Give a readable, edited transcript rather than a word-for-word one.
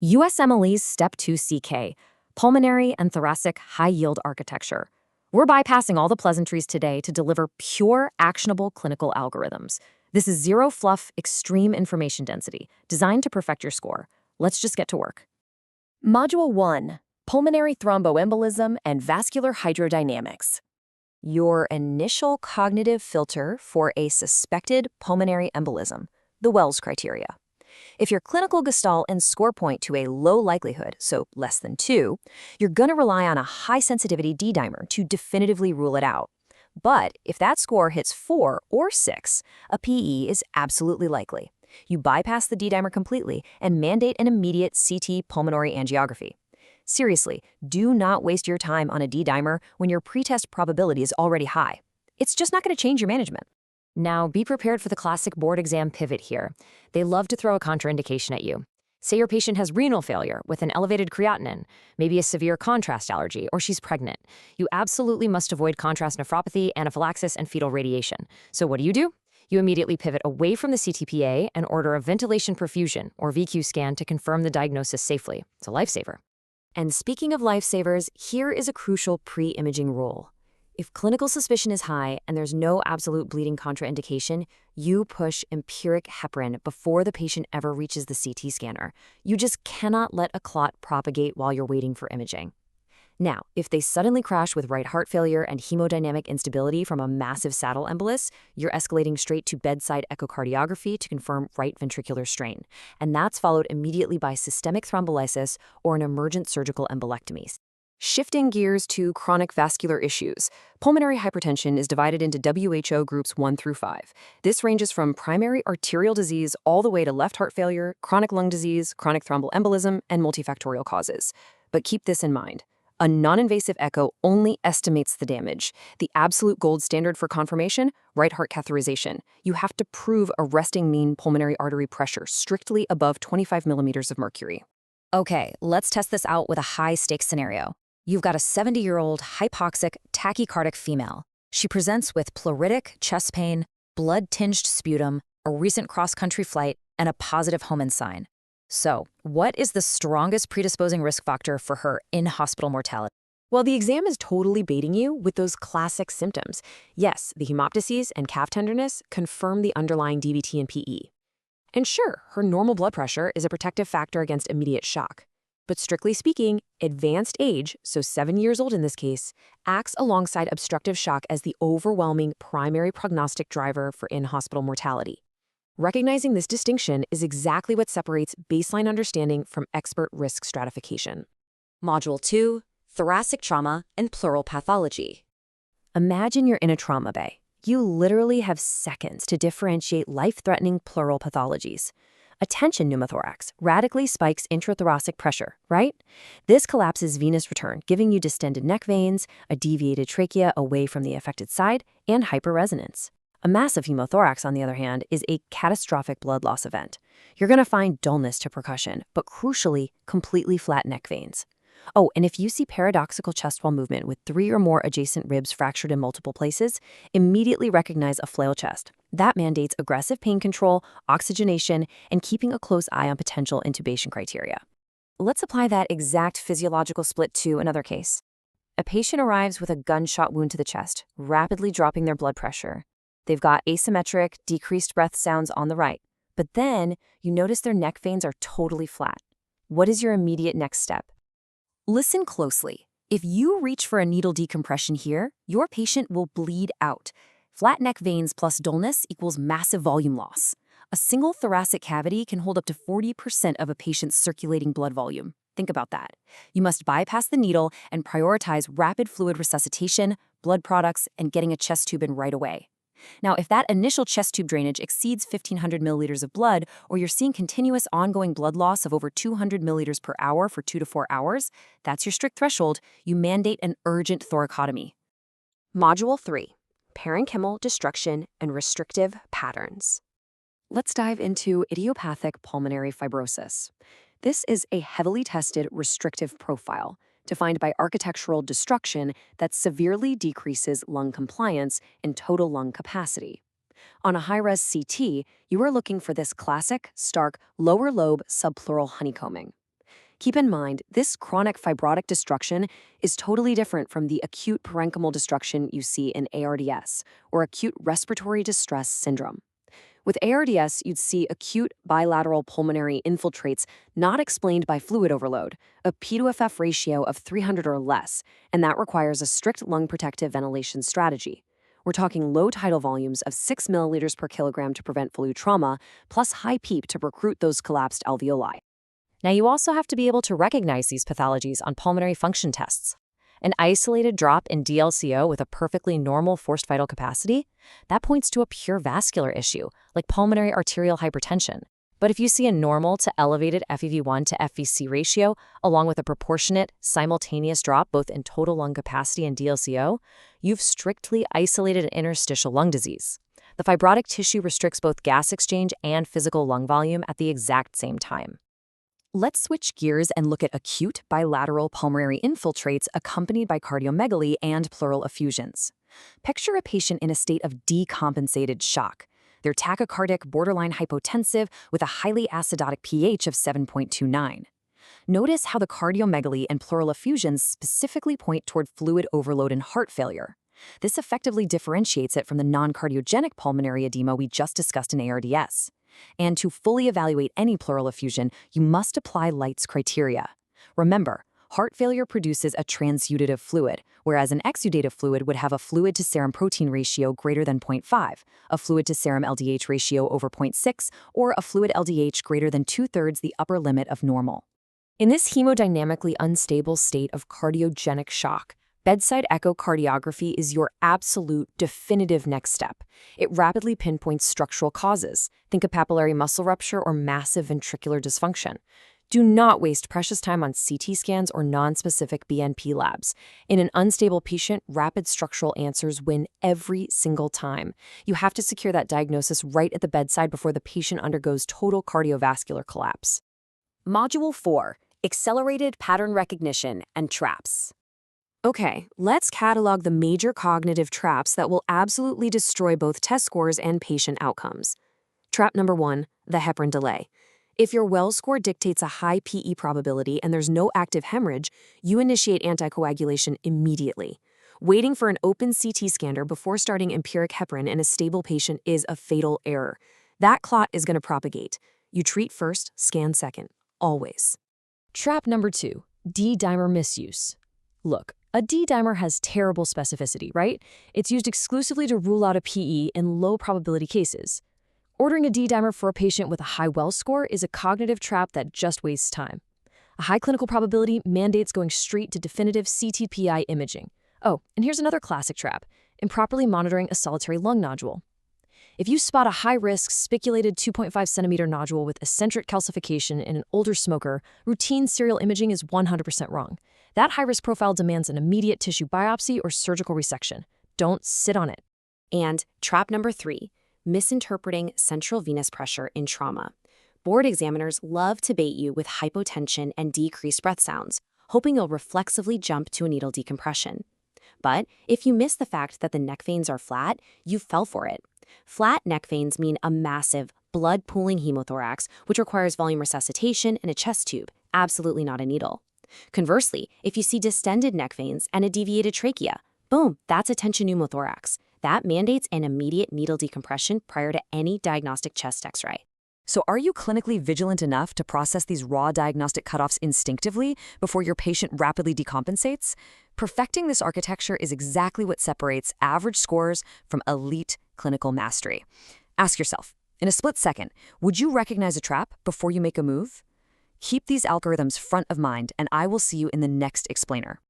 USMLE's Step 2 CK, Pulmonary and Thoracic High-Yield Architecture. We're bypassing all the pleasantries today to deliver pure, actionable clinical algorithms. This is zero fluff, extreme information density, designed to perfect your score. Let's just get to work. Module 1, Pulmonary Thromboembolism and Vascular Hydrodynamics. Your initial cognitive filter for a suspected pulmonary embolism, the Wells criteria. If your clinical gestalt and score point to a low likelihood, so less than 2, you're going to rely on a high-sensitivity D-dimer to definitively rule it out. But if that score hits 4 or 6, a PE is absolutely likely. You bypass the D-dimer completely and mandate an immediate CT pulmonary angiography. Seriously, do not waste your time on a D-dimer when your pretest probability is already high. It's just not going to change your management. Now, be prepared for the classic board exam pivot here. They love to throw a contraindication at you. Say your patient has renal failure with an elevated creatinine, maybe a severe contrast allergy, or she's pregnant. You absolutely must avoid contrast nephropathy, anaphylaxis, and fetal radiation. So what do? You immediately pivot away from the CTPA and order a ventilation perfusion, or VQ scan, to confirm the diagnosis safely. It's a lifesaver. And speaking of lifesavers, here is a crucial pre-imaging rule. If clinical suspicion is high and there's no absolute bleeding contraindication, you push empiric heparin before the patient ever reaches the CT scanner. You just cannot let a clot propagate while you're waiting for imaging. Now, if they suddenly crash with right heart failure and hemodynamic instability from a massive saddle embolus, you're escalating straight to bedside echocardiography to confirm right ventricular strain. And that's followed immediately by systemic thrombolysis or an emergent surgical embolectomy. Shifting gears to chronic vascular issues, pulmonary hypertension is divided into WHO groups 1 through 5. This ranges from primary arterial disease all the way to left heart failure, chronic lung disease, chronic thromboembolism, and multifactorial causes. But keep this in mind. A non-invasive echo only estimates the damage. The absolute gold standard for confirmation, right heart catheterization. You have to prove a resting mean pulmonary artery pressure strictly above 25 millimeters of mercury. Okay, let's test this out with a high-stakes scenario. You've got a 70-year-old hypoxic, tachycardic female. She presents with pleuritic chest pain, blood-tinged sputum, a recent cross-country flight, and a positive Homan sign. So, what is the strongest predisposing risk factor for her in-hospital mortality? Well, the exam is totally baiting you with those classic symptoms. Yes, the hemoptyses and calf tenderness confirm the underlying DVT and PE. And sure, her normal blood pressure is a protective factor against immediate shock. But strictly speaking, advanced age, so 7 years old in this case, acts alongside obstructive shock as the overwhelming primary prognostic driver for in-hospital mortality. Recognizing this distinction is exactly what separates baseline understanding from expert risk stratification. Module 2, Thoracic Trauma and Pleural Pathology. Imagine you're in a trauma bay. You literally have seconds to differentiate life-threatening pleural pathologies. A tension pneumothorax radically spikes intrathoracic pressure, right? This collapses venous return, giving you distended neck veins, a deviated trachea away from the affected side, and hyperresonance. A massive hemothorax, on the other hand, is a catastrophic blood loss event. You're going to find dullness to percussion, but crucially, completely flat neck veins. Oh, and if you see paradoxical chest wall movement with 3 or more adjacent ribs fractured in multiple places, immediately recognize a flail chest. That mandates aggressive pain control, oxygenation, and keeping a close eye on potential intubation criteria. Let's apply that exact physiological split to another case. A patient arrives with a gunshot wound to the chest, rapidly dropping their blood pressure. They've got asymmetric, decreased breath sounds on the right, but then you notice their neck veins are totally flat. What is your immediate next step? Listen closely. If you reach for a needle decompression here, your patient will bleed out. Flat neck veins plus dullness equals massive volume loss. A single thoracic cavity can hold up to 40% of a patient's circulating blood volume. Think about that. You must bypass the needle and prioritize rapid fluid resuscitation, blood products, and getting a chest tube in right away. Now, if that initial chest tube drainage exceeds 1,500 milliliters of blood, or you're seeing continuous ongoing blood loss of over 200 milliliters per hour for 2 to 4 hours, that's your strict threshold. You mandate an urgent thoracotomy. Module 3, Parenchymal Destruction and Restrictive Patterns. Let's dive into idiopathic pulmonary fibrosis. This is a heavily tested restrictive profile, defined by architectural destruction that severely decreases lung compliance and total lung capacity. On a high-res CT, you are looking for this classic, stark, lower lobe subpleural honeycombing. Keep in mind, this chronic fibrotic destruction is totally different from the acute parenchymal destruction you see in ARDS, or acute respiratory distress syndrome. With ARDS, you'd see acute bilateral pulmonary infiltrates not explained by fluid overload, a P2FF ratio of 300 or less, and that requires a strict lung protective ventilation strategy. We're talking low tidal volumes of 6 milliliters per kilogram to prevent flu trauma, plus high PEEP to recruit those collapsed alveoli. Now, you also have to be able to recognize these pathologies on pulmonary function tests. An isolated drop in DLCO with a perfectly normal forced vital capacity, that points to a pure vascular issue, like pulmonary arterial hypertension. But if you see a normal to elevated FEV1 to FVC ratio, along with a proportionate, simultaneous drop both in total lung capacity and DLCO, you've strictly isolated an interstitial lung disease. The fibrotic tissue restricts both gas exchange and physical lung volume at the exact same time. Let's switch gears and look at acute bilateral pulmonary infiltrates accompanied by cardiomegaly and pleural effusions. Picture a patient in a state of decompensated shock. They're tachycardic, borderline hypotensive, with a highly acidotic pH of 7.29. Notice how the cardiomegaly and pleural effusions specifically point toward fluid overload and heart failure. This effectively differentiates it from the non-cardiogenic pulmonary edema we just discussed in ARDS. And to fully evaluate any pleural effusion, you must apply Light's criteria. Remember, heart failure produces a transudative fluid, whereas an exudative fluid would have a fluid to serum protein ratio greater than 0.5, a fluid to serum LDH ratio over 0.6, or a fluid LDH greater than 2/3 the upper limit of normal. In this hemodynamically unstable state of cardiogenic shock, bedside echocardiography is your absolute definitive next step. It rapidly pinpoints structural causes. Think of papillary muscle rupture or massive ventricular dysfunction. Do not waste precious time on CT scans or nonspecific BNP labs. In an unstable patient, rapid structural answers win every single time. You have to secure that diagnosis right at the bedside before the patient undergoes total cardiovascular collapse. Module 4: Accelerated Pattern Recognition and Traps. Okay, let's catalog the major cognitive traps that will absolutely destroy both test scores and patient outcomes. Trap number 1, the heparin delay. If your Wells score dictates a high PE probability and there's no active hemorrhage, you initiate anticoagulation immediately. Waiting for an open CT scanner before starting empiric heparin in a stable patient is a fatal error. That clot is going to propagate. You treat first, scan second, always. Trap number 2, D-dimer misuse. Look, a D-dimer has terrible specificity, right? It's used exclusively to rule out a PE in low-probability cases. Ordering a D-dimer for a patient with a high Wells score is a cognitive trap that just wastes time. A high clinical probability mandates going straight to definitive CTPI imaging. Oh, and here's another classic trap: improperly monitoring a solitary lung nodule. If you spot a high-risk, spiculated 2.5 centimeter nodule with eccentric calcification in an older smoker, routine serial imaging is 100% wrong. That high-risk profile demands an immediate tissue biopsy or surgical resection. Don't sit on it. And trap number 3, misinterpreting central venous pressure in trauma. Board examiners love to bait you with hypotension and decreased breath sounds, hoping you'll reflexively jump to a needle decompression. But if you miss the fact that the neck veins are flat, you fell for it. Flat neck veins mean a massive, blood-pooling hemothorax, which requires volume resuscitation and a chest tube, absolutely not a needle. Conversely, if you see distended neck veins and a deviated trachea, boom, that's a tension pneumothorax. That mandates an immediate needle decompression prior to any diagnostic chest X-ray. So are you clinically vigilant enough to process these raw diagnostic cutoffs instinctively before your patient rapidly decompensates? Perfecting this architecture is exactly what separates average scores from elite clinical mastery. Ask yourself, in a split second, would you recognize a trap before you make a move? Keep these algorithms front of mind, and I will see you in the next explainer.